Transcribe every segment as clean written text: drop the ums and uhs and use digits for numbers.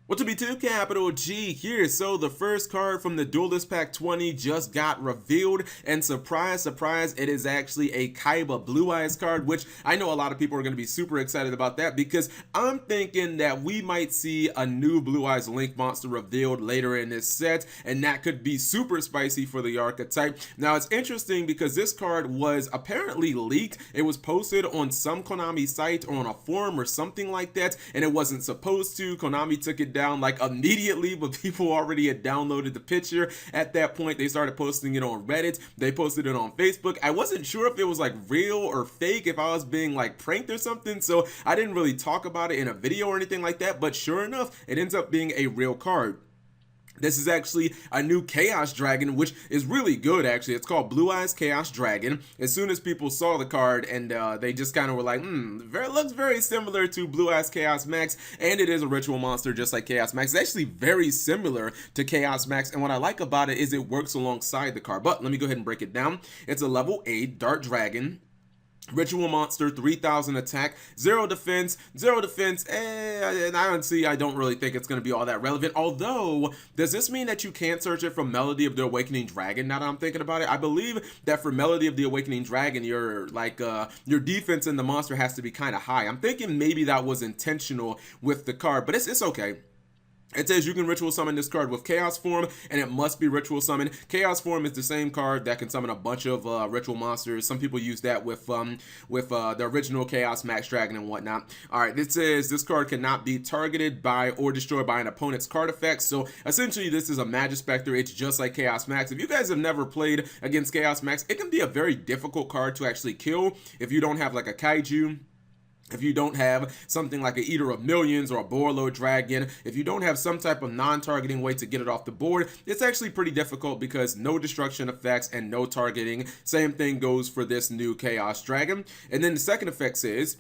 What's up, YouTube? Capital G here. So the first card from the Duelist Pack 20 just got revealed, and surprise, surprise, it is actually a Kaiba Blue Eyes card, which I know a lot of people are going to be super excited about that because I'm thinking that we might see a new Blue Eyes Link monster revealed later in this set, and that could be super spicy for the archetype. Now, it's interesting because this card was apparently leaked. It was posted on some Konami site or on a forum or something like that, and it wasn't supposed to. Konami took it down like immediately, but people already had downloaded the picture. At that point, they started posting it on Reddit. They posted it on Facebook. I wasn't sure if it was like real or fake, if I was being like pranked or something, so I didn't really talk about it in a video or anything like that, but sure enough, it ends up being a real card. This is actually a new Chaos Dragon, which is really good, actually. It's called Blue Eyes Chaos Dragon. As soon as people saw the card, and they just kind of were like, looks very similar to Blue Eyes Chaos Max, and it is a ritual monster just like Chaos Max. It's actually very similar to Chaos Max, and what I like about it is it works alongside the card. But let me go ahead and break it down. It's a level 8 Dart Dragon. Ritual monster, 3000 attack, 0 defense, and I don't really think it's going to be all that relevant. Although, does this mean that you can't search it from Melody of the Awakening Dragon? Now that I'm thinking about it, I believe that for Melody of the Awakening Dragon, your defense in the monster has to be kind of high. I'm thinking maybe that was intentional with the card, but it's okay. It says you can ritual summon this card with Chaos Form, and it must be ritual summon. Chaos Form is the same card that can summon a bunch of ritual monsters. Some people use that with the original Chaos Max Dragon and whatnot. All right, it says this card cannot be targeted by or destroyed by an opponent's card effect. So essentially, this is a Magispector. It's just like Chaos Max. If you guys have never played against Chaos Max, it can be a very difficult card to actually kill if you don't have like a Kaiju. If you don't have something like an Eater of Millions or a Borlo Dragon, if you don't have some type of non-targeting way to get it off the board, it's actually pretty difficult because no destruction effects and no targeting. Same thing goes for this new Chaos Dragon. And then the second effect says,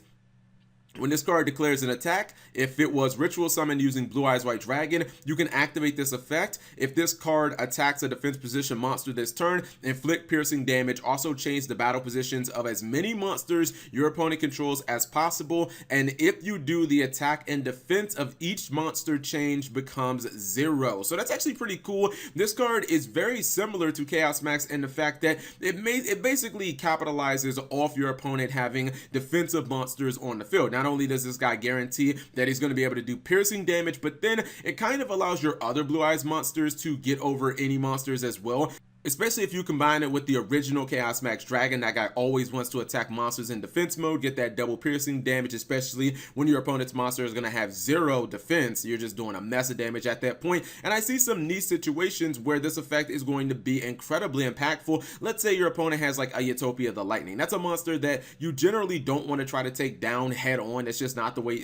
when this card declares an attack, if it was ritual summoned using Blue Eyes White Dragon, you can activate this effect. If this card attacks a defense position monster this turn, inflict piercing damage. Also change the battle positions of as many monsters your opponent controls as possible. And if you do, the attack and defense of each monster change becomes 0. So that's actually pretty cool. This card is very similar to Chaos Max in the fact that it basically capitalizes off your opponent having defensive monsters on the field. Not only does this guy guarantee that he's going to be able to do piercing damage, but then it kind of allows your other Blue Eyes monsters to get over any monsters as well. Especially if you combine it with the original Chaos Max Dragon. That guy always wants to attack monsters in defense mode, get that double piercing damage, especially when your opponent's monster is going to have 0 defense. You're just doing a mess of damage at that point. And I see some niche situations where this effect is going to be incredibly impactful. Let's say your opponent has like a Utopia the Lightning. That's a monster that you generally don't want to try to take down head on. It's just not the way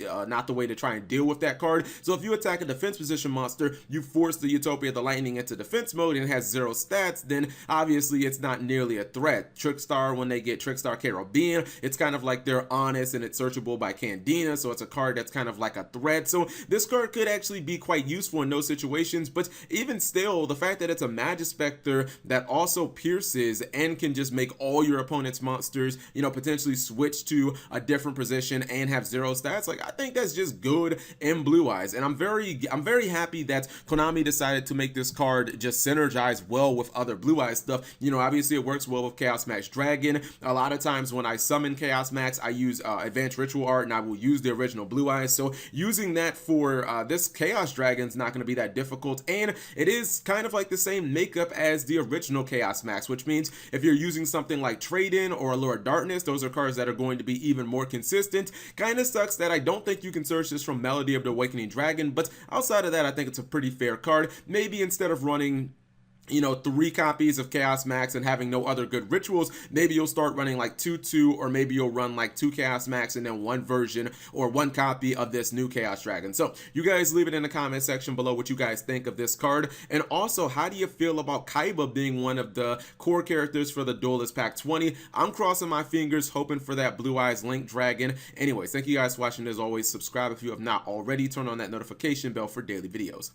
to try and deal with that card. So if you attack a defense position monster, you force the Utopia the Lightning into defense mode and it has 0 stats, then obviously it's not nearly a threat. Trickstar, when they get Trickstar Caribbean, it's kind of like they're honest and it's searchable by Candina, so it's a card that's kind of like a threat. So this card could actually be quite useful in those situations, but even still, the fact that it's a Magispector that also pierces and can just make all your opponent's monsters, potentially switch to a different position and have 0 stats, like I think that's just good in Blue Eyes. And I'm very happy that Konami decided to make this card just synergize well with other Blue Eyes stuff. Obviously it works well with Chaos Max Dragon. A lot of times when I summon Chaos Max, I use Advanced Ritual Art, and I will use the original Blue Eyes. So using that for this Chaos Dragon is not going to be that difficult, and it is kind of like the same makeup as the original Chaos Max, which means if you're using something like Trade-In or Allure of Darkness, those are cards that are going to be even more consistent. Kind of sucks that I don't think you can search this from Melody of the Awakening Dragon, but outside of that, I think it's a pretty fair card. Maybe instead of running 3 copies of Chaos Max and having no other good rituals, maybe you'll start running like 2, or maybe you'll run like 2 Chaos Max and then 1 version or 1 copy of this new Chaos Dragon. So you guys leave it in the comment section below what you guys think of this card, and also how do you feel about Kaiba being one of the core characters for the Duelist Pack 20? I'm crossing my fingers hoping for that Blue Eyes Link Dragon. Anyways, thank you guys for watching. As always, subscribe if you have not already, turn on that notification bell for daily videos.